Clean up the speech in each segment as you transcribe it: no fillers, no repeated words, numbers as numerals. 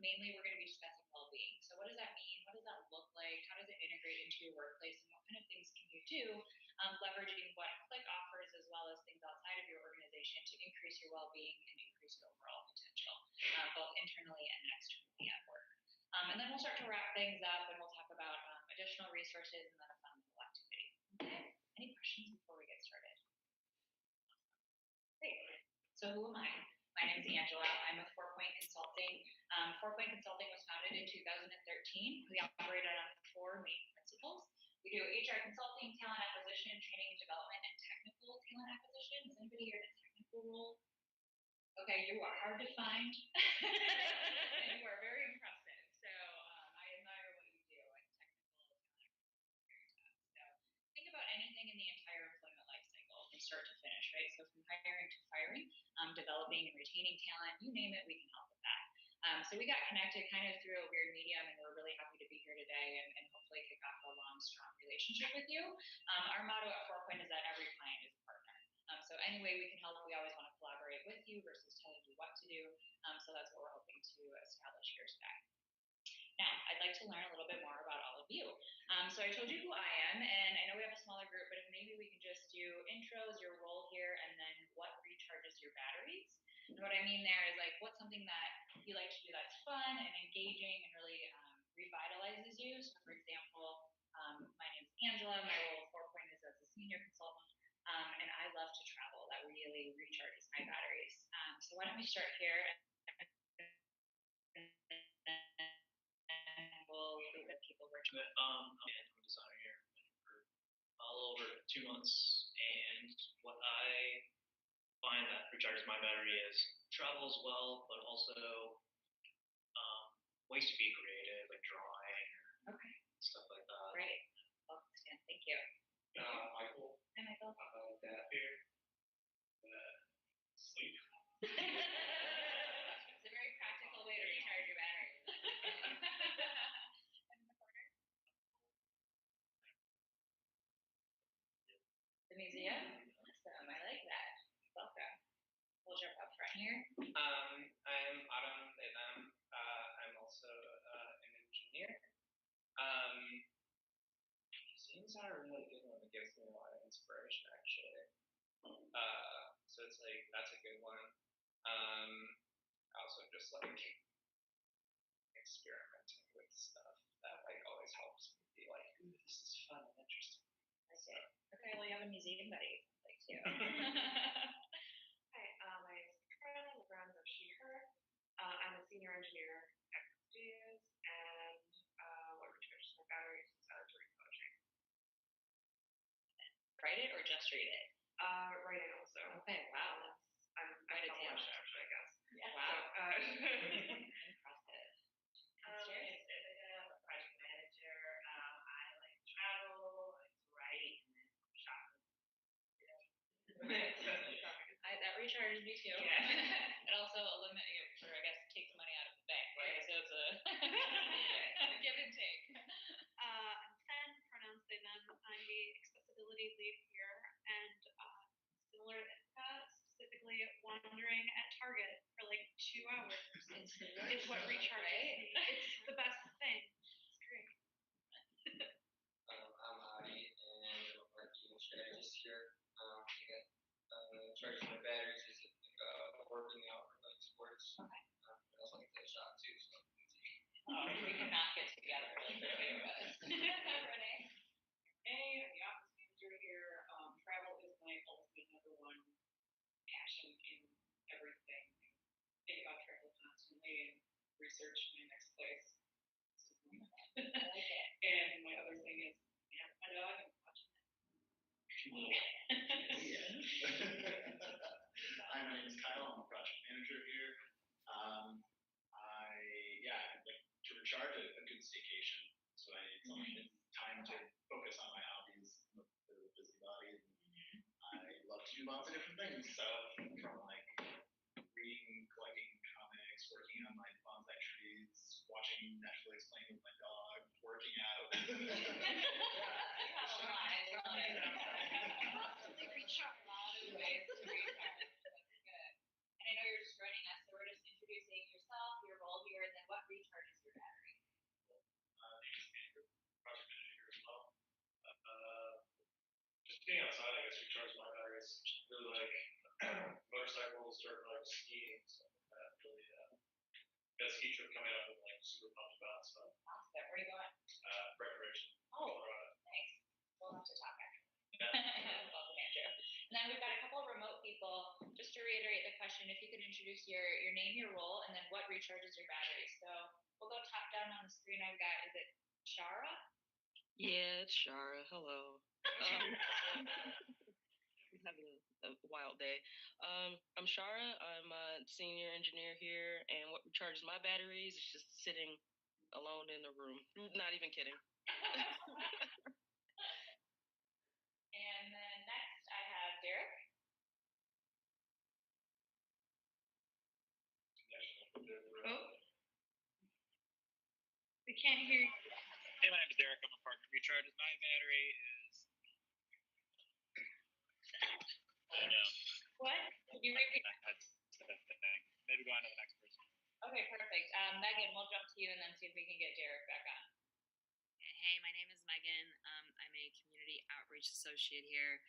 mainly we're going to be discussing well-being. So what does that mean? What does that look like? How does it integrate into your workplace? And what kind of things can you do, leveraging what Click offers as well as things outside of your organization to increase your well-being and increase your overall potential, both internally and externally at work. And then we'll start to wrap things up and we'll talk about additional resources and then a fun little activity. Okay? Any questions before we get started? Great. So who am I? My name is Angela. I'm with 4Point Consulting. 4Point Consulting was founded in 2013. We operate on 4 main principles. We do HR consulting, talent acquisition, training, development, and technical talent acquisition. Is anybody here in a technical role? Okay, you are hard to find, and you are very impressive. So I admire what you do in technical talent acquisition. Very tough. So think about anything in the entire employment life cycle from start to finish, right? So from hiring to firing, developing and retaining talent, you name it, we can help with that. So we got connected kind of through a weird medium, and we're really happy to be here today and hopefully kick off a long, strong relationship with you. Our motto at 4Point is that every client is a partner. So any way we can help, we always want to collaborate with you versus telling you what to do. So that's what we're hoping to establish here today. Now, I'd like to learn a little bit more about all of you. So I told you who I am, and I know we have a smaller group, but if maybe we can just do intros, your role here, and then what recharges your batteries. And what I mean there is like, what's something that you like to do that's fun and engaging and really revitalizes you. So for example, my name's Angela, my role at 4Point is as a senior consultant. And I love to travel. That really recharges my batteries. So why don't we start here and we'll leave it people virtually. I'm a designer here for a little over 2 months, and what I find that recharges my battery is travel as well, but also ways to be creative, like drawing or stuff like that. Great. Well, Stan, thank you. Michael. Hi, Michael. Dad here. Sleep. It's a very practical way to recharge your batteries. And in the corner? The museum? Awesome. I like that. Welcome. We'll jump up front here. I'm Adam Lelam. I'm also an engineer. Museums are a really good one. It gives me a lot of inspiration, actually. So it's like, that's a good one. I also just like experimenting with stuff that like always helps me be like, ooh, this is fun and interesting. Okay. Okay, well, you have a museum buddy, like too. Hi, my name is Karen LeBron of She/Her. I'm a senior engineer at Studios, and what recharges my batteries is to read poetry. Write it or just read it? Writing also. Okay, wow. I'm published, actually, I guess. Yeah. Wow. So, Impressive. I'm a project manager. I like to travel, I like to write, and then shop. That recharges me too. Yeah. It also eliminates, or I guess takes money out of the bank, right? So it's a give and take. I'm 10, pronouns they, them. I'm the accessibility lead here, and similar to Ithaca, specifically wandering at Target for like 2 hours is what recharges me. It's the best thing. It's great. I'm Adi, and I'm a marketing strategist here. Charging my batteries is working out or like sports. Okay. I also like to shop too, so We cannot get together like the two of us. Renee? Hey, I'm the office manager here. Travel is my ultimate number one passion in everything. I think about travel constantly and research my next place. I like it. And my other thing is my dog and watching it. Hi, my name is Kyle. I'm a project manager here. I'd like to recharge a good staycation. So I need some time to focus on my hobbies. I'm a bit of a busybody. I love to do lots of different things. So from like reading, collecting comics, working on my bonsai trees, watching Netflix, playing with my dog, working out. Recharge. A lot of ways to recharge. That's good. And I know you're just joining us, so we're just introducing yourself, your role here, and then what being outside, I guess, recharges my batteries. Really like motorcycles or like skiing, stuff like that. Really, got a ski trip coming up and like super pumped about. So, Awesome. Where are you going? Breckenridge, Oh, Colorado. nice. We'll have to talk after. Yeah. Welcome, Andrew. And then we've got a couple of remote people. Just to reiterate the question, if you could introduce your name, your role, and then what recharges your batteries. So we'll go top down on the screen. I've got, is it Shara? Yeah, it's Shara. Hello. I'm having a wild day. I'm Shara. I'm a senior engineer here, and what recharges my batteries is just sitting alone in the room. Not even kidding. And then next I have Derek. Oh. We can't hear you. Hey, my name is Derek. I'm a partner. Recharges my battery is. I know. What? Could you repeat? That's the thing. Maybe go on to the next person. Okay, perfect. Megan, we'll jump to you and then see if we can get Derek back on. Hey, my name is Megan. I'm a community outreach associate here.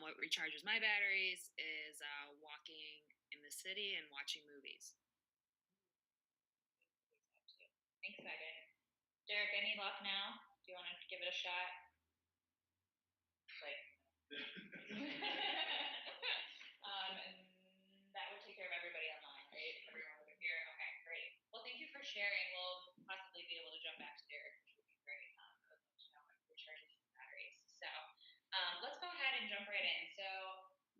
What recharges my batteries is walking in the city and watching movies. Thanks, Megan. Derek, any luck now? Do you want to give it a shot? Like, and that would take care of everybody online, right? Everyone over here. Okay, great. Well, thank you for sharing. We'll possibly be able to jump back to Derek, which would be great. Recharges batteries. So let's go ahead and jump right in. So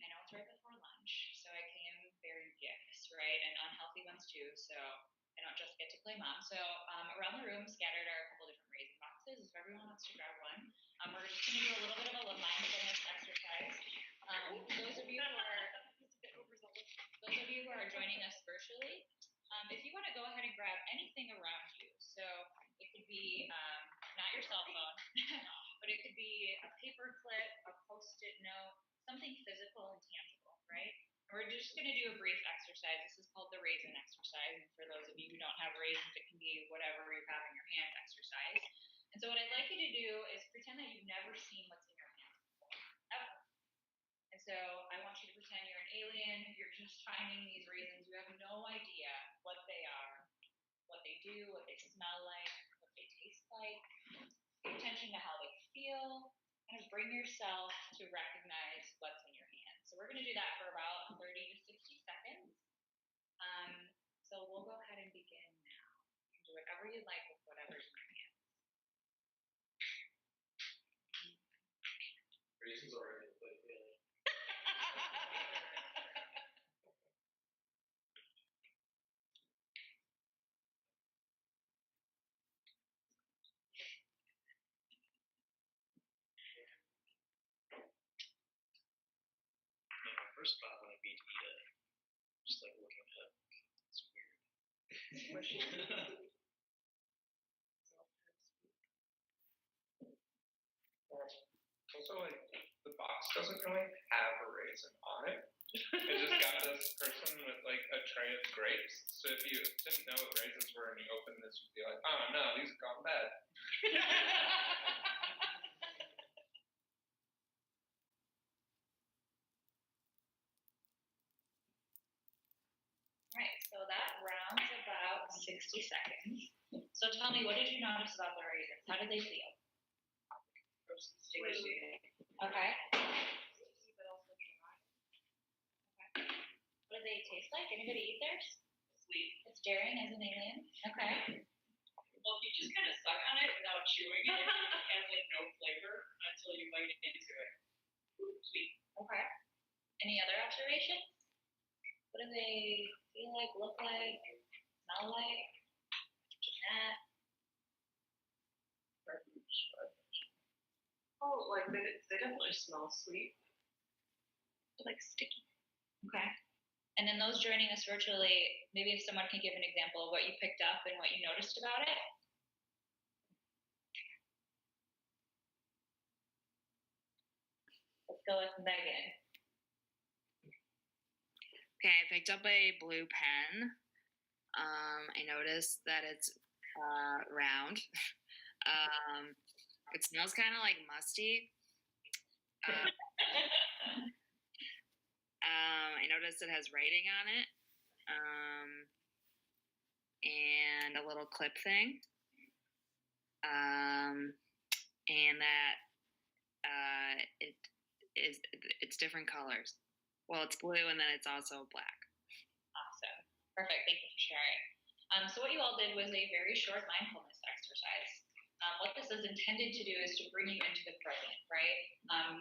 I know it's right before lunch, so I came bearing gifts, right, and unhealthy ones too. So I don't just get to play mom. So around the room, scattered are a couple different raisin boxes. If everyone wants to grab one, we're just going to do a little bit of a mindfulness exercise. Those of you who are joining us virtually, if you want to go ahead and grab anything around you, so it could be not your cell phone, but it could be a paper clip, a post-it note, something physical and tangible, right? And we're just going to do a brief exercise. This is called the raisin exercise. And for those of you who don't have raisins, it can be whatever you have in your hand exercise. And so what I'd like you to do is pretend that you've never seen what's in your hands before, ever. And so I want you to pretend you're an alien. You're just finding these raisins. You have no idea what they are, what they do, what they smell like, what they taste like. Pay attention to how they feel. Kind of bring yourself to recognize what's in your hands. So we're going to do that for about 30 to 60 seconds. So we'll go ahead and begin now. You can do whatever you like with whatever's in your hands. Raisins are in the plate, really. My first thought when I beat to eat it, just like looking at it, it's weird. Also, like, the box doesn't really have a raisin on it. It just got this person with like a tray of grapes. So if you didn't know what raisins were and you open this, you'd be like, oh no, these have gone bad. All right, so that rounds about 60 seconds. So tell me, what did you notice about the raisins? How did they feel? Okay. What do they taste like? Anybody eat theirs? Sweet. It's daring as an alien. Okay. Well, if you just kind of suck on it without chewing it, it has like no flavor until you bite into it. Sweet. Okay. Any other observations? What do they feel like, look like, smell like? Jeanette? Oh, like they definitely smell sweet. They're like sticky. Okay. And then those joining us virtually, maybe if someone can give an example of what you picked up and what you noticed about it. Let's go with Megan. Okay, I picked up a blue pen. I noticed that it's round. It smells kind of like musty. Um, I noticed it has writing on it, and a little clip thing, and that it's different colors. Well, it's blue, and then it's also black. Awesome. Perfect. Thank you for sharing. So what you all did was a very short mindfulness exercise. What this is intended to do is to bring you into the present, right?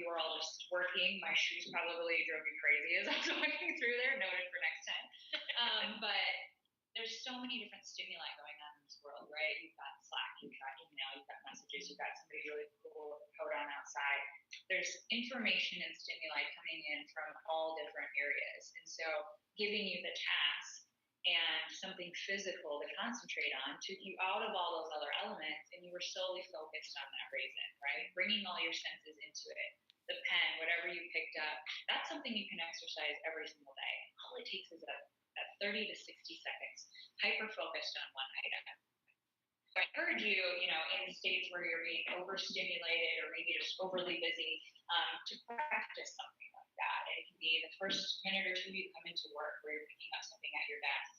You were all just working. My shoes probably drove me crazy as I was walking through there, noted for next time. But there's so many different stimuli going on in this world, right? You've got Slack, you've got email, you've got messages, you've got somebody really cool with a coat on outside. There's information and stimuli coming in from all different areas. And so giving you the task and something physical to concentrate on took you out of all those other elements, and you were solely focused on that reason, right? Bringing all your senses into it. The pen, whatever you picked up, that's something you can exercise every single day. All it takes is a 30 to 60 seconds, hyper-focused on one item. So I encourage you, in states where you're being overstimulated or maybe just overly busy, to practice something like that. It can be the first minute or two you come into work where you're picking up something at your desk,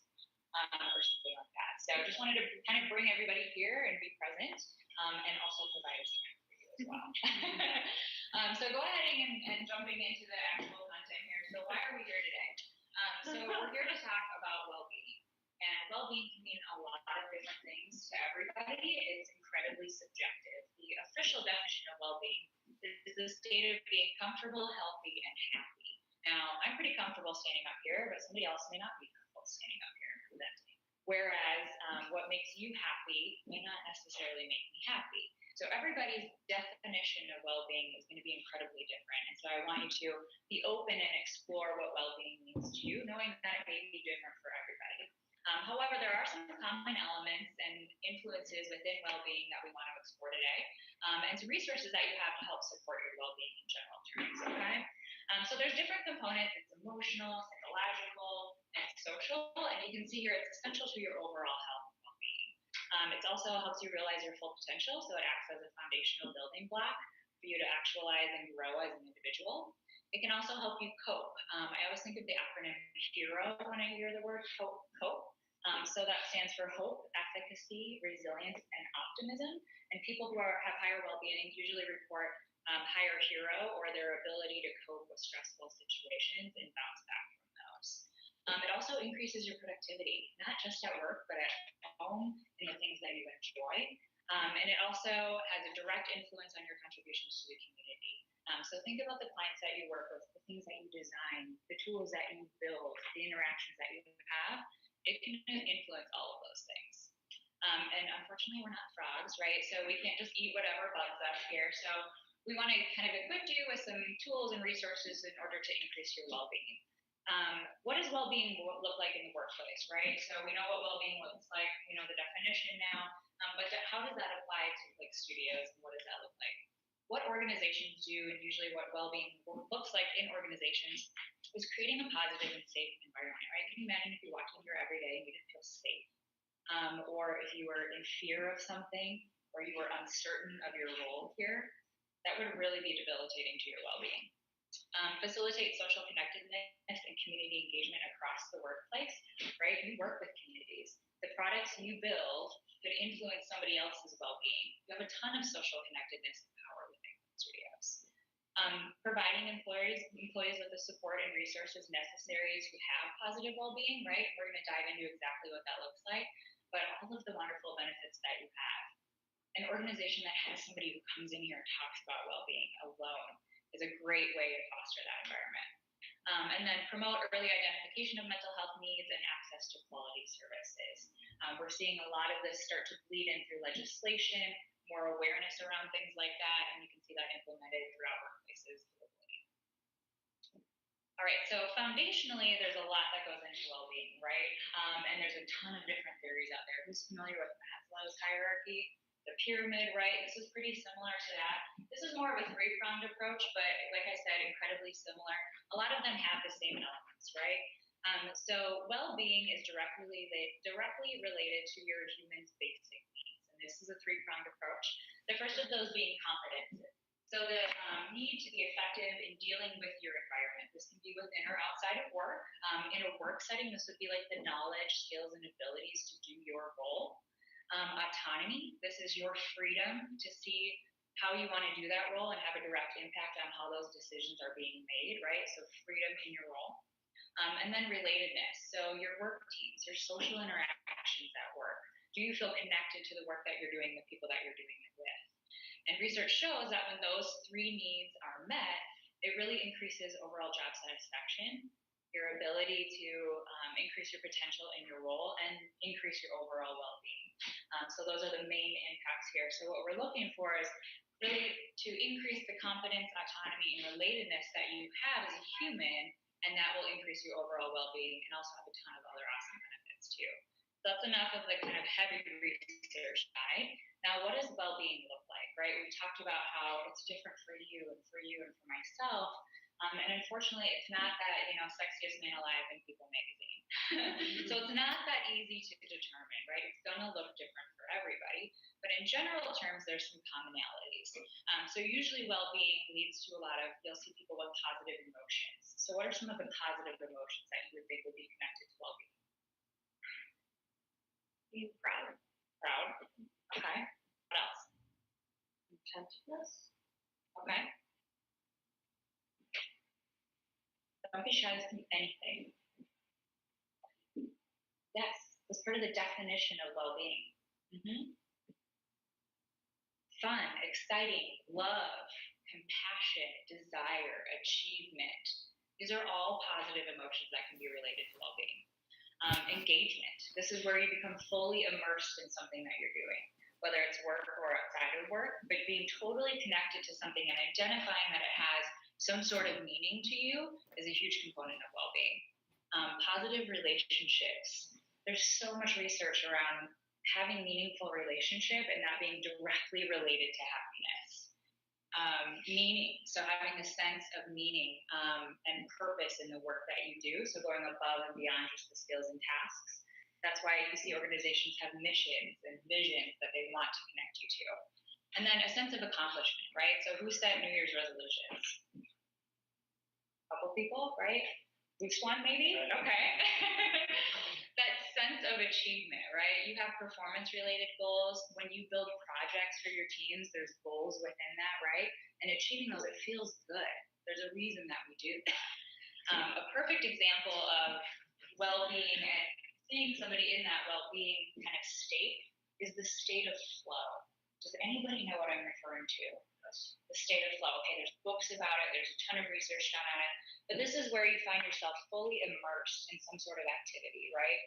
or something like that. So I just wanted to kind of bring everybody here and be present, and also provide a snack for you as well. So go ahead and jumping into the actual content here. So why are we here today? So we're here to talk about well-being. And well-being can mean a lot of different things to everybody. It's incredibly subjective. The official definition of well-being is the state of being comfortable, healthy, and happy. Now, I'm pretty comfortable standing up here, but somebody else may not be comfortable standing up here and presenting. Whereas what makes you happy may not necessarily make me happy. So everybody's definition of well-being is going to be incredibly different. And so I want you to be open and explore what well-being means to you, knowing that it may be different for everybody. However, there are some common elements and influences within well-being that we want to explore today, and some resources that you have to help support your well-being in general terms, okay? So there's different components. It's emotional, psychological, and social, and you can see here it's essential to your overall health and well-being. It also helps you realize your full potential, so it acts as a foundational building block for you to actualize and grow as an individual. It can also help you cope. I always think of the acronym HERO when I hear the word cope. So that stands for hope, efficacy, resilience, and optimism. And people who have higher well-being usually report higher HERO, or their ability to cope with stressful situations and bounce back from those. It also increases your productivity, not just at work, but at home and the things that you enjoy. And it also has a direct influence on your contributions to the community. So think about the clients that you work with, the things that you design, the tools that you build, the interactions that you have. It can influence all of those things. And unfortunately, we're not frogs, right? So we can't just eat whatever bugs us here. So we want to kind of equip you with some tools and resources in order to increase your well-being. What does well-being look like in the workplace, right? So we know what well-being looks like. We know the definition now. But how does that apply to like studios, and what does that look like? What organizations do, and usually what well-being looks like in organizations, is creating a positive and safe environment, right? Can you imagine if you walked in here every day and you didn't feel safe? Or if you were in fear of something, or you were uncertain of your role here, that would really be debilitating to your well-being. Facilitate social connectedness and community engagement across the workplace, right? You work with communities. The products you build could influence somebody else's well-being. You have a ton of social connectedness and power within studios. Providing employees with the support and resources necessary to have positive well-being, right? We're going to dive into exactly what that looks like, but all of the wonderful benefits that you have. An organization that has somebody who comes in here and talks about well-being alone is a great way to foster that environment. And then promote early identification of mental health needs and access to quality services. We're seeing a lot of this start to bleed in through legislation, more awareness around things like that, and you can see that implemented throughout workplaces globally. All right, so foundationally, there's a lot that goes into well-being, right? And there's a ton of different theories out there. Who's familiar with Maslow's hierarchy? The pyramid, right? This is pretty similar to that. This is more of a three-pronged approach, but like I said, incredibly similar. A lot of them have the same elements, right? So well-being is directly related to your human's basic needs, and this is a three-pronged approach. The first of those being competences. So the need to be effective in dealing with your environment. This can be within or outside of work. In a work setting, this would be like the knowledge, skills, and abilities to do your role. Autonomy, this is your freedom to see how you want to do that role and have a direct impact on how those decisions are being made, right? So freedom in your role. And then relatedness, so your work teams, your social interactions at work. Do you feel connected to the work that you're doing, the people that you're doing it with? And research shows that when those three needs are met, it really increases overall job satisfaction, your ability to increase your potential in your role, and increase your overall well-being. So those are the main impacts here. So what we're looking for is really to increase the confidence, autonomy, and relatedness that you have as a human, and that will increase your overall well-being and also have a ton of other awesome benefits too. So that's enough of the kind of heavy research side. Now, what does well-being look like, right? We talked about how it's different for you and for myself. And unfortunately, it's not that, sexiest man alive in People magazine. So it's not that easy to determine, right? It's going to look different for everybody. But in general terms, there's some commonalities. So usually well-being leads to a lot of, you'll see people with positive emotions. So what are some of the positive emotions that you would think would be connected to well-being? Being proud. Proud. Okay. What else? Contentedness. Okay. Don't be shy to think anything. Yes, that's part of the definition of well-being. Fun, exciting, love, compassion, desire, achievement. These are all positive emotions that can be related to well-being. Engagement. This is where you become fully immersed in something that you're doing, whether it's work or outside of work, but being totally connected to something and identifying that it has some sort of meaning to you is a huge component of well-being. Positive relationships. There's so much research around having meaningful relationship and that being directly related to happiness. Meaning, so having a sense of meaning and purpose in the work that you do, so going above and beyond just the skills and tasks. That's why you see organizations have missions and visions that they want to connect you to. And then a sense of accomplishment, right? So who set New Year's resolutions? A couple people, right? Each one maybe? Okay. That sense of achievement, right? You have performance-related goals. When you build projects for your teams, there's goals within that, right? And achieving those, it feels good. There's a reason that we do that. A perfect example of well-being and seeing somebody in that well-being kind of state is the state of flow. Does anybody know what I'm referring to? The state of flow. Okay, there's books about it. There's a ton of research done on it. But this is where you find yourself fully immersed in some sort of activity, right?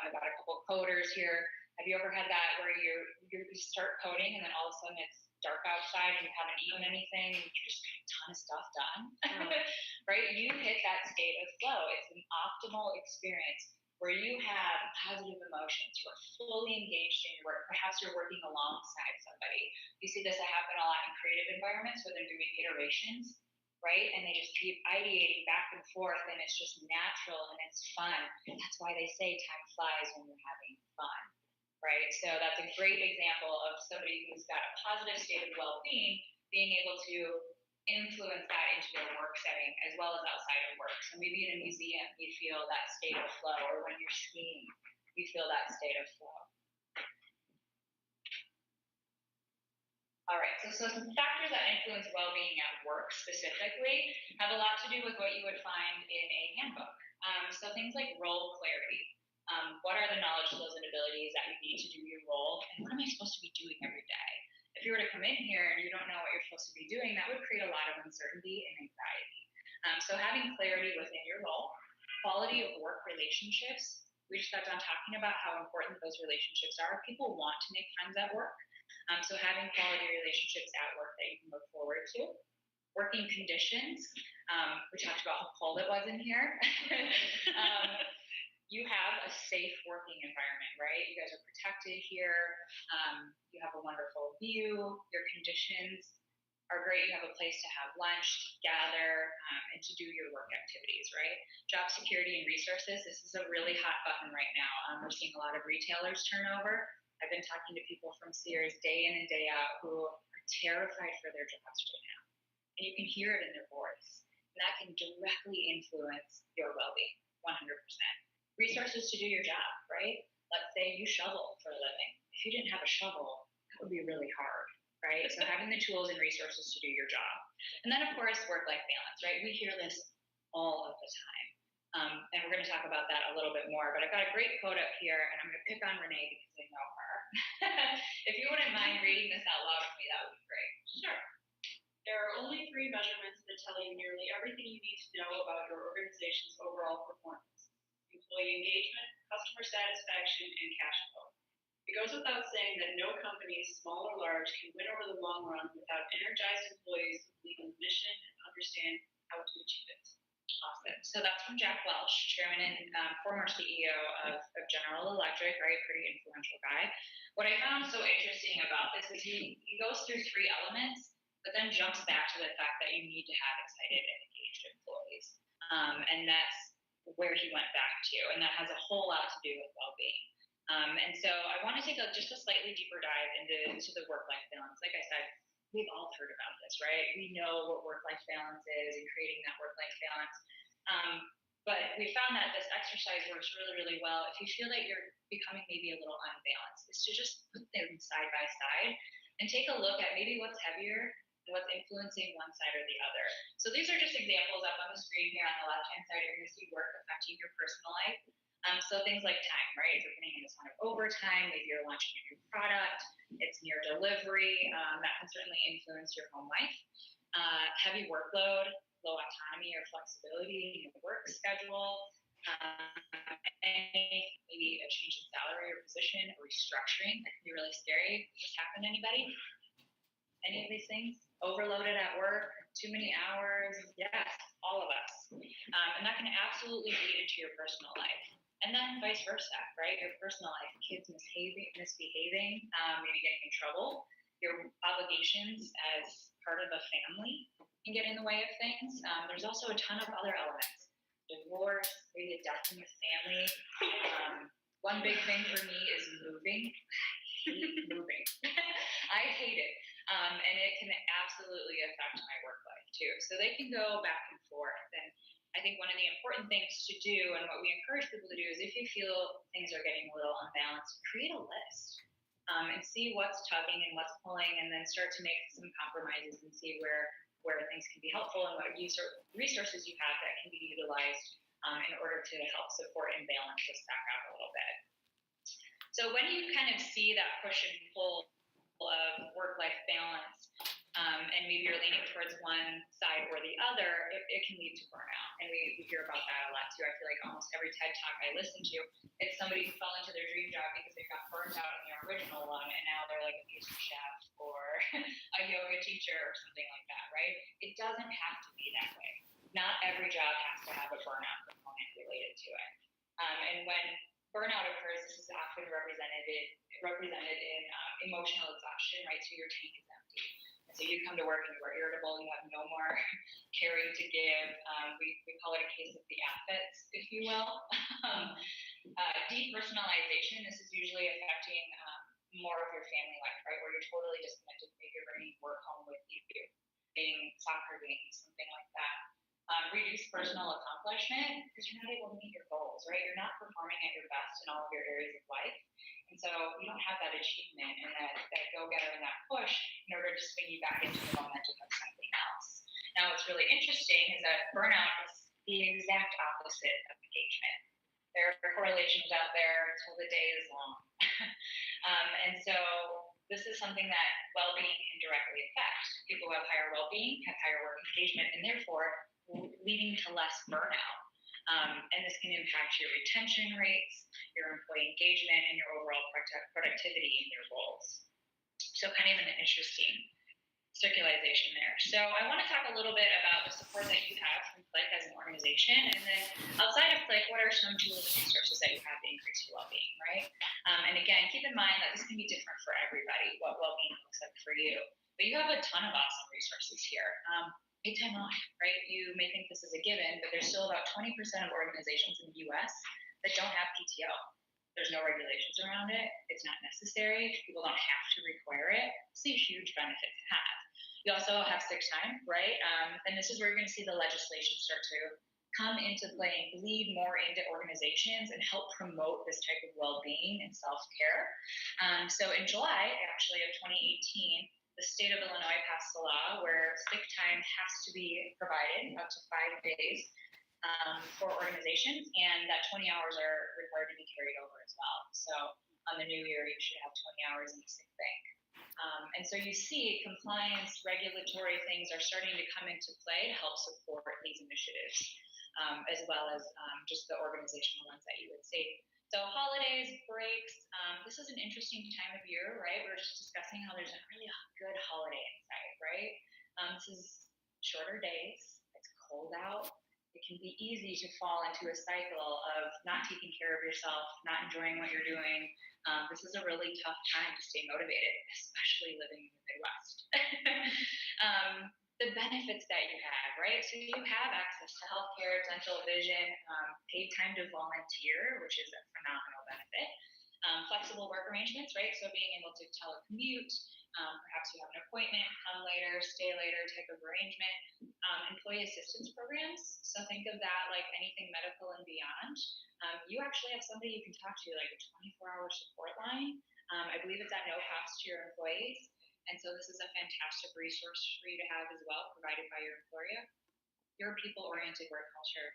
I've got a couple coders here. Have you ever had that where you start coding and then all of a sudden it's dark outside and you haven't eaten anything and you just got a ton of stuff done, right? You hit that state of flow. It's an optimal experience where you have positive emotions, you are fully engaged in your work. Perhaps you're working alongside somebody. You see this happen a lot in creative environments where they're doing iterations, right? And they just keep ideating back and forth and it's just natural and it's fun. And that's why they say time flies when you're having fun, right? So that's a great example of somebody who's got a positive state of well-being, being able to influence that into their work setting as well as outside of work. So maybe in a museum, you feel that state of flow, or when you're skiing, you feel that state of flow. All right, so some factors that influence well-being at work specifically have a lot to do with what you would find in a handbook. So things like role clarity. What are the knowledge, skills, and abilities that you need to do your role, and what am I supposed to be doing every day? If you were to come in here and you don't know what you're supposed to be doing, that would create a lot of uncertainty and anxiety. So having clarity within your role, quality of work relationships. We just got done talking about how important those relationships are. People want to make friends at work. So having quality relationships at work that you can look forward to. Working conditions. We talked about how cold it was in here. You have a safe working environment, right? You guys are protected here. You have a wonderful view. Your conditions are great. You have a place to have lunch, to gather, and to do your work activities, right? Job security and resources. This is a really hot button right now. We're seeing a lot of retailers turnover. I've been talking to people from Sears day in and day out who are terrified for their jobs right now. And you can hear it in their voice. And that can directly influence your well-being, 100%. Resources to do your job, right? Let's say you shovel for a living. If you didn't have a shovel, that would be really hard, right? So having the tools and resources to do your job. And then, of course, work-life balance, right? We hear this all of the time. And we're going to talk about that a little bit more. But I've got a great quote up here, and I'm going to pick on Renee because I know her. If you wouldn't mind reading this out loud with me, that would be great. Sure. There are only 3 measurements that tell you nearly everything you need to know about your organization's overall performance: employee engagement, customer satisfaction, and cash flow. It goes without saying that no company, small or large, can win over the long run without energized employees who believe in the mission and understand how to achieve it. Awesome. So that's from Jack Welch, chairman and former CEO of General Electric, right? Pretty influential guy. What I found so interesting about this is he goes through 3 elements, but then jumps back to the fact that you need to have excited and engaged employees. And that's where he went back to. And that has a whole lot to do with well-being. And so I want to take just a slightly deeper dive into the work-life balance. Like I said, we've all heard about this, right? We know what work-life balance is and creating that work-life balance. But we found that this exercise works really, really well if you feel that you're becoming maybe a little unbalanced. Is to just put them side by side and take a look at maybe what's heavier and what's influencing one side or the other. So these are just examples up on the screen here on the left-hand side. You're going to see work affecting your personal life. So things like time, right? If you're putting in a ton of overtime, maybe you're launching a new product, it's near delivery, that can certainly influence your home life. Heavy workload, low autonomy or flexibility in your work schedule, maybe a change in salary or position, or restructuring, that can be really scary. Does this happen to anybody? Any of these things? Overloaded at work, too many hours? Yes, all of us. And that can absolutely bleed into your personal life. And then vice versa, right? Your personal life, kids misbehaving, maybe getting in trouble, your obligations as part of a family can get in the way of things. There's also a ton of other elements. Divorce, maybe a death in the family. One big thing for me is moving. I hate moving. I hate it. And it can absolutely affect my work life too. So they can go back and forth. And I think one of the important things to do, and what we encourage people to do, is if you feel things are getting a little unbalanced, create a list and see what's tugging and what's pulling, and then start to make some compromises and see where things can be helpful and what resources you have that can be utilized in order to help support and balance this back out a little bit. So when you kind of see that push and pull of work-life balance, and maybe you're leaning towards one side or the other, it can lead to burnout. And we hear about that a lot too. I feel like almost every TED Talk I listen to, it's somebody who fell into their dream job because they got burned out in their original one, and now they're like a pastry chef or a yoga teacher or something like that, right? It doesn't have to be that way. Not every job has to have a burnout component related to it. And when burnout occurs, this is often represented in emotional exhaustion, right? So your tank is empty. So you come to work and you are irritable, you have no more caring to give. We call it a case of the affects, if you will. Depersonalization, this is usually affecting more of your family life, right? Where you're totally disconnected, maybe you're bringing work home with you, being soccer games, something like that. Reduced personal accomplishment, because you're not able to meet your goals, right? You're not performing at your best in all of your areas of life. And so you don't have that achievement and that go-getter and that push in order to swing you back into the momentum of something else. Now, what's really interesting is that burnout is the exact opposite of engagement. There are correlations out there until the day is long. And so this is something that well-being can directly affect. People who have higher well-being have higher work engagement, and therefore leading to less burnout. And this can impact your retention rates, your employee engagement, and your overall productivity in your roles. So kind of an interesting circularization there. So I want to talk a little bit about the support that you have from Click as an organization, and then outside of Click, what are some tools and resources that you have to increase your well-being, right? And again, keep in mind that this can be different for everybody, what well-being looks like for you. But you have a ton of awesome resources here. Paid time off, right? You may think this is a given, but there's still about 20% of organizations in the US that don't have PTO. There's no regulations around it. It's not necessary. People don't have to require it. It's a huge benefit to have. You also have sick time, right? And this is where you're going to see the legislation start to come into play and bleed more into organizations and help promote this type of well-being and self-care. So in July, actually, of 2018, the state of Illinois passed a law where sick time has to be provided up to 5 days for organizations, and that 20 hours are required to be carried over as well. So on the new year, you should have 20 hours in the sick bank. And so you see compliance, regulatory things are starting to come into play to help support these initiatives, as well as just the organizational ones that you would see. So holidays, breaks, this is an interesting time of year, right? We're just discussing how there's a really good holiday in sight, right? This is shorter days, it's cold out. It can be easy to fall into a cycle of not taking care of yourself, not enjoying what you're doing. This is a really tough time to stay motivated, especially living in the Midwest. The benefits that you have, right? So you have access to healthcare, dental, vision, paid time to volunteer, which is a phenomenal benefit. Flexible work arrangements, right? So being able to telecommute, perhaps you have an appointment, come later, stay later type of arrangement. Employee assistance programs. So think of that like anything medical and beyond. You actually have somebody you can talk to, like a 24-hour support line. I believe it's at no cost to your employees. And so this is a fantastic resource for you to have as well, provided by your employer. Your people-oriented work culture.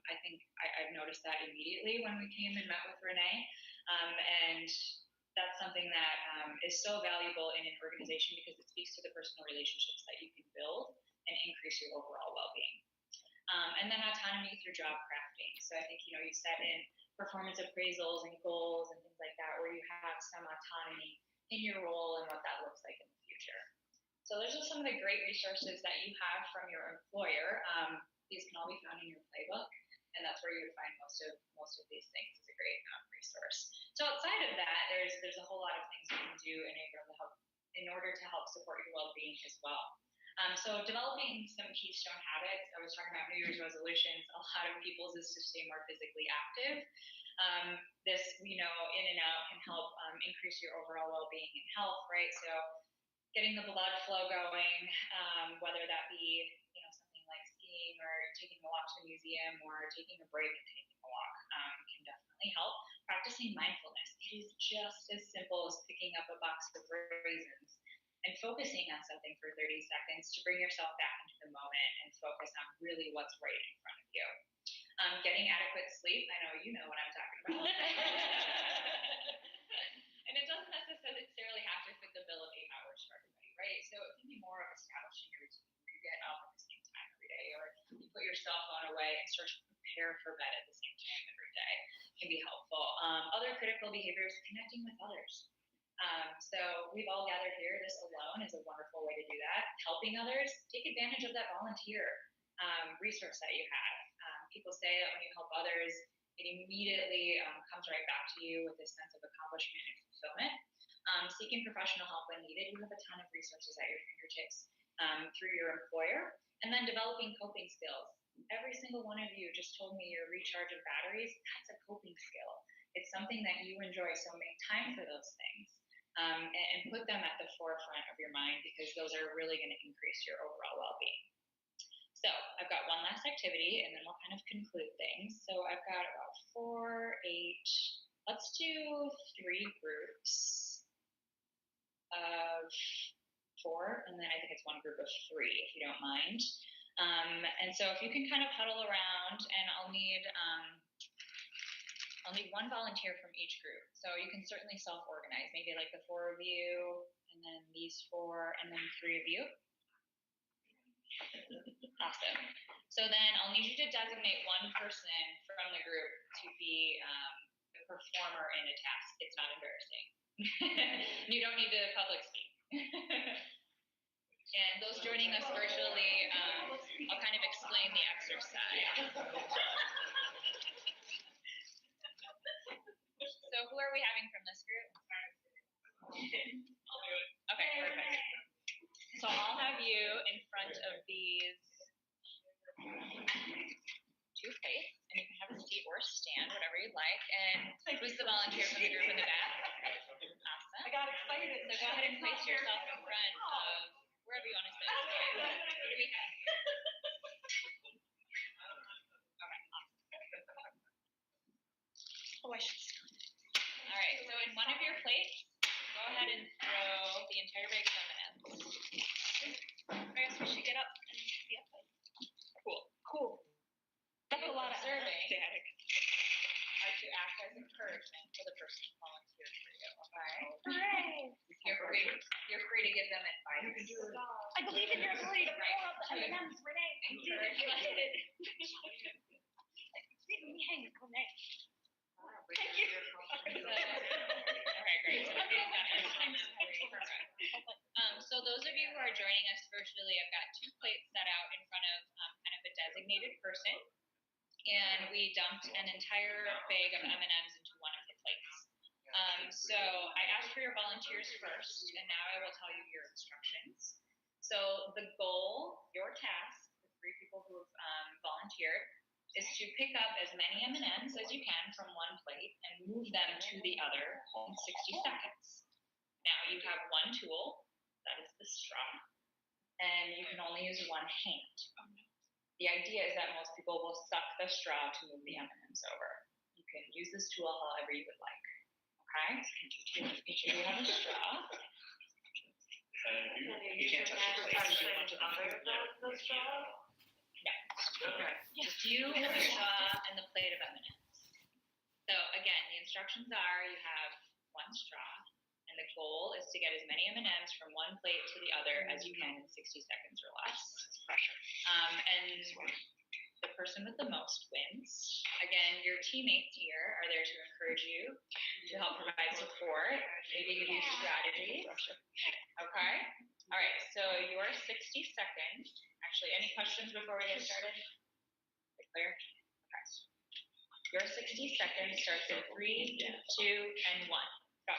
I think I've noticed that immediately when we came and met with Renee. And that's something that is so valuable in an organization because it speaks to the personal relationships that you can build and increase your overall well-being. And then autonomy through job crafting. So I think, you set in performance appraisals and goals and things like that where you have some autonomy in your role and what that looks like in the future. So those are some of the great resources that you have from your employer. These can all be found in your playbook, and that's where you would find most of these things as a great resource. So outside of that, there's a whole lot of things you can do in order to help support your well-being as well. So developing some keystone habits. I was talking about New Year's resolutions. A lot of people's is to stay more physically active. This, in and out can help increase your overall well-being and health, right? So getting the blood flow going, whether that be, something like skiing or taking a walk to a museum or taking a break and taking a walk can definitely help. Practicing mindfulness. It is just as simple as picking up a box of raisins and focusing on something for 30 seconds to bring yourself back into the moment and focus on really what's right in front of you. Getting adequate sleep. I know you know what I'm talking about. And it doesn't necessarily have to fit the bill of 8 hours for everybody, right? So it can be more of establishing a routine where you get up at the same time every day, or you put your cell phone away and start to prepare for bed at the same time every day can be helpful. Other critical behaviors, connecting with others. So we've all gathered here. This alone is a wonderful way to do that. Helping others, take advantage of that volunteer resource that you have. People say that when you help others, it immediately comes right back to you with this sense of accomplishment and fulfillment. Seeking professional help when needed. You have a ton of resources at your fingertips through your employer. And then developing coping skills. Every single one of you just told me your recharge of batteries. That's a coping skill. It's something that you enjoy, so make time for those things. And put them at the forefront of your mind because those are really going to increase your overall well-being. So I've got one last activity and then we'll kind of conclude things. So I've got about 4, 8, let's do 3 groups of 4, and then I think it's 1 group of 3 if you don't mind. And so if you can kind of huddle around, and I'll need 1 volunteer from each group. So you can certainly self-organize, maybe like the 4 of you, and then these 4, and then 3 of you. Awesome. So then I'll need you to designate 1 person from the group to be the performer in a task. It's not embarrassing. You don't need to public speak. And those joining us virtually, I'll kind of explain the exercise. So who are we having from this group? Okay, perfect. So I'll have you in front of these 2 plates, and you can have a seat or stand, whatever you'd like. And who's the volunteer from the group in the back? Awesome. I got excited. So go ahead and place yourself in front of wherever you want to sit. What do we have here? Okay, awesome. Oh, I should. All right, so in one of your plates, go ahead and throw the entire bag of M&Ms. I guess we should get up and be up. Cool. That's a lot of serving. static. Are to act as encouragement for the person who volunteered for you. Okay. Hooray! You're free to give them advice. I believe in your ability to pour out the M&Ms, Renee. I did it. You did it. Leave me hanging, Renee. Thank you. Okay, great. So so those of you who are joining us virtually, I've got 2 plates set out in front of kind of a designated person, and we dumped an entire bag of M&Ms into one of the plates. So I asked for your volunteers first, and now I will tell you your instructions. So the goal, your task, the 3 people who have volunteered, is to pick up as many M&Ms as you can from one plate and move them to the other in 60 seconds. Now you have one tool, that is the straw, and you can only use one hand. The idea is that most people will suck the straw to move the M&Ms over. You can use this tool however you would like. Okay? Each of you have a straw. You can't touch the plate. Okay. Just you, the straw, and the plate of M&Ms. So again, the instructions are you have one straw, and the goal is to get as many M&Ms from one plate to the other as you can in 60 seconds or less. And the person with the most wins. Again, your teammates here are there to encourage you, to help provide support, maybe give you strategies. Okay? All right, so your 60 seconds. Actually, any questions before we get started? Clear? Okay. Your 60 seconds starts in 3, 2, and 1. Go.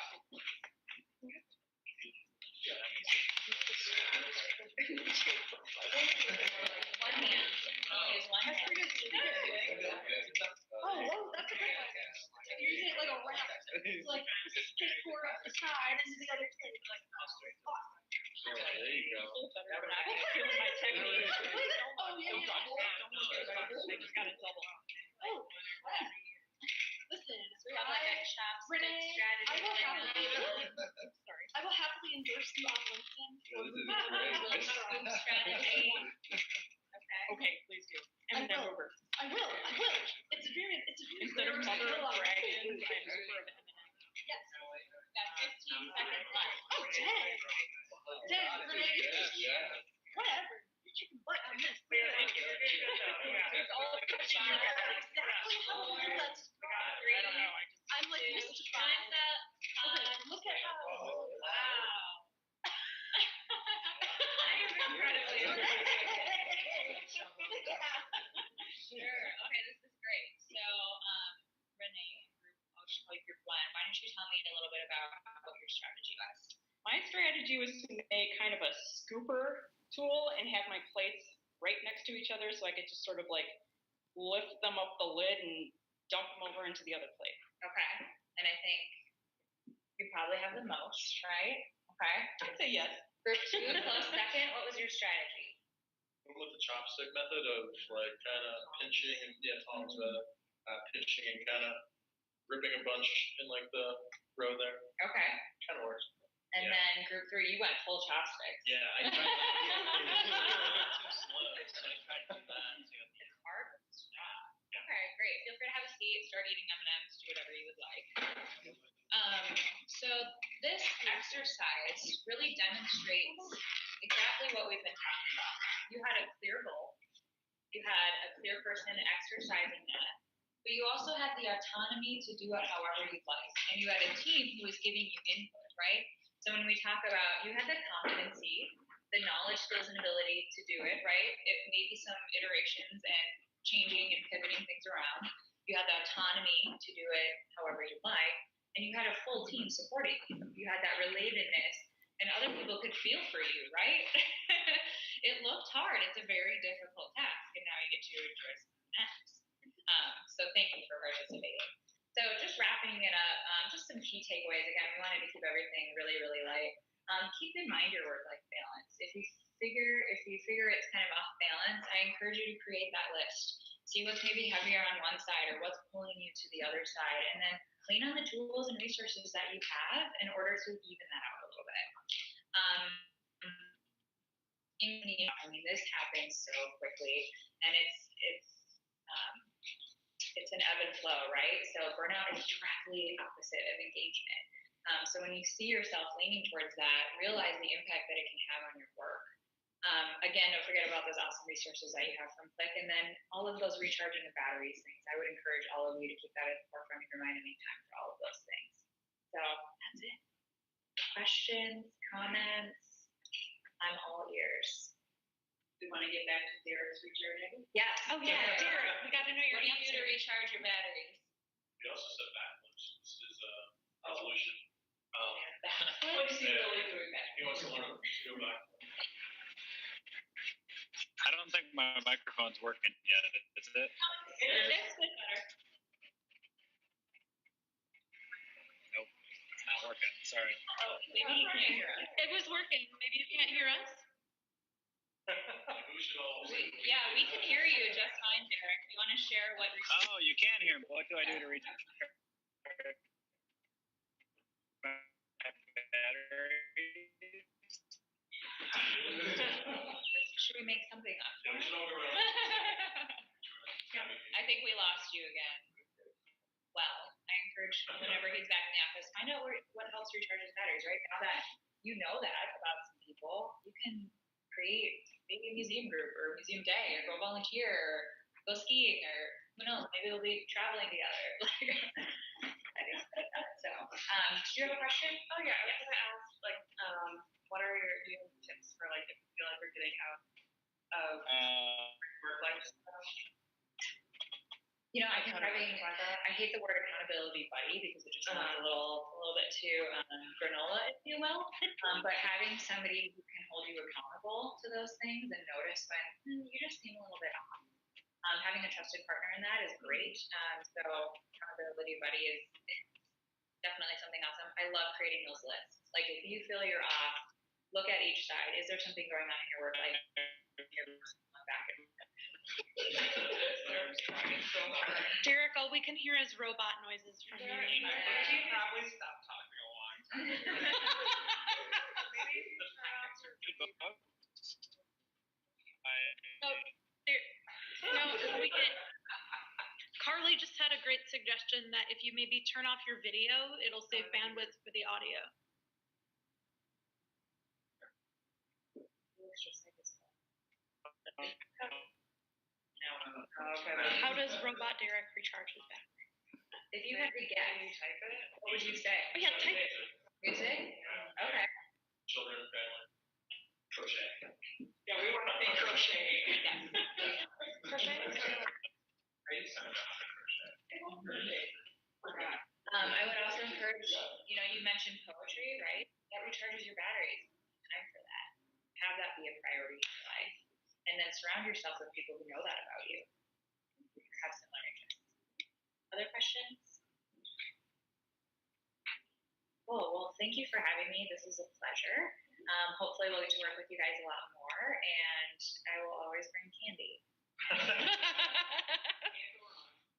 One hand. Use one hand. Oh, whoa, that's a good one. You're using it like a wrap. It's like, just pour up the side into the other plate. Like, There you go. I'm not gonna kill my technique. Oh, yeah, yeah. I just got a double. Oh, wow. Listen, We have like a chopstick Renee, strategy. I will thing happily, going on. sorry, I will happily endorse you on LinkedIn for This is moving great. around Scoop straws. strategy. Okay. Okay, please do. And then over. I will. It's a very Instead of rare mother skill of on dragons, LinkedIn. I'm super of M&M. Yes. Got 15 seconds left. Oh, dang. Dang, Renee, whatever. Your chicken butt on this. It's all That's exactly how I feel that straw. I don't know. I'm like Two. mystified. Time's up. Okay, look at how. Wow. I am incredibly Sure. Okay, this is great. So, Renee, group 1, why don't you tell me a little bit about what your strategy was? My strategy was to make kind of a scooper tool and have my plates right next to each other so I could just sort of like lift them up the lid and dump them over into the other plate. Okay. And I think you probably have the most, right? Okay. I'd say yes. Group 2, close second. What was your strategy? With the chopstick method of like kind of pinching and pinching and kind of ripping a bunch in like the row there. Okay. Kind of works. And Yeah. then group 3, you went full chopsticks. Yeah, I tried that. It was a little bit too slow, so I tried to do that too. It's hard with the straw. Okay, great. Feel free to have a seat, start eating M&Ms, do whatever you would like. So this exercise really demonstrates exactly what we've been talking about. You had a clear goal. You had a clear person exercising that. But you also had the autonomy to do it however you'd like. And you had a team who was giving you input, right? So when we talk about, you had the competency, the knowledge, skills, and ability to do it, right? It may be some iterations and changing and pivoting things around. You had the autonomy to do it however you like. And you had a full team supporting you. You had that relatedness, and other people could feel for you, right? It looked hard. It's a very difficult task, and now you get to enjoy some next. So thank you for participating. So just wrapping it up, just some key takeaways. Again, we wanted to keep everything really, really light. Keep in mind your work-life balance. If you figure it's kind of off balance, I encourage you to create that list. See what's maybe heavier on one side or what's pulling you to the other side, and then lean on the tools and resources that you have in order to even that out a little bit. I mean, this happens so quickly, and it's an ebb and flow, right? So burnout is directly opposite of engagement. So when you see yourself leaning towards that, realize the impact that it can have on your work. Again, don't forget about those awesome resources that you have from Click, and then all of those recharging the batteries things. I would encourage all of you to keep that at the forefront of your mind and make time for all of those things. So that's it. Questions, comments? I'm all ears. We want to get back to Derek's recharging. Yes. Oh yeah, Derek, we got to know your What do you do answer. to recharge your batteries? We also said backwards. This is a resolution. What is he really doing back? He wants to learn to go back. I don't think my microphone's working yet. Is it? It's good better. Nope, it's not working. Sorry. Oh, maybe you can't hear us. It was working. Maybe you can't hear us. We should all. Yeah, we can hear you just fine, Derek. You want to share what? Oh, you can hear me. What do I do to recharge my battery? Should we make something up? Yeah, we should all go around. I think we lost you again. Well, I encourage whenever he's back in the office, find out what else recharges batteries, right? Now that you know that about some people, you can create maybe a museum group or a museum day or go volunteer or go skiing or who knows, maybe they'll be traveling together. I think so. Do you have a question? Oh yeah, I was gonna ask like, what are your tips for like if you feel like we're getting out of work life stuff? You know, I hate the word accountability buddy because it just sounds a little bit too granola, if you will. But having somebody who can hold you accountable to those things and notice when you just seem a little bit off. Having a trusted partner in that is great. So accountability buddy is definitely something awesome. I love creating those lists. Like if you feel you're off, look at each side. Is there something going on in your work life? Back and Derek, all we can hear is robot noises from you. Derek, you probably stop talking a long time. Maybe you turn off your No, we can. Carly just had a great suggestion that if you maybe turn off your video, it'll save bandwidth for the audio. How does Robot Derek recharge his battery? If you had to guess, type it. what would you say? Oh yeah, type it. Music? Okay. Children, family, crochet. Yeah, we were talking crochet. Crochet? I used to know how to crochet. I would also encourage, you mentioned poetry, right? That recharges your batteries. Time for that. Have that be a priority in your life. And then surround yourself with people who know that about you. Have similar interests. Other questions? Cool. Well, thank you for having me. This was a pleasure. Hopefully we'll get to work with you guys a lot more, and I will always bring candy.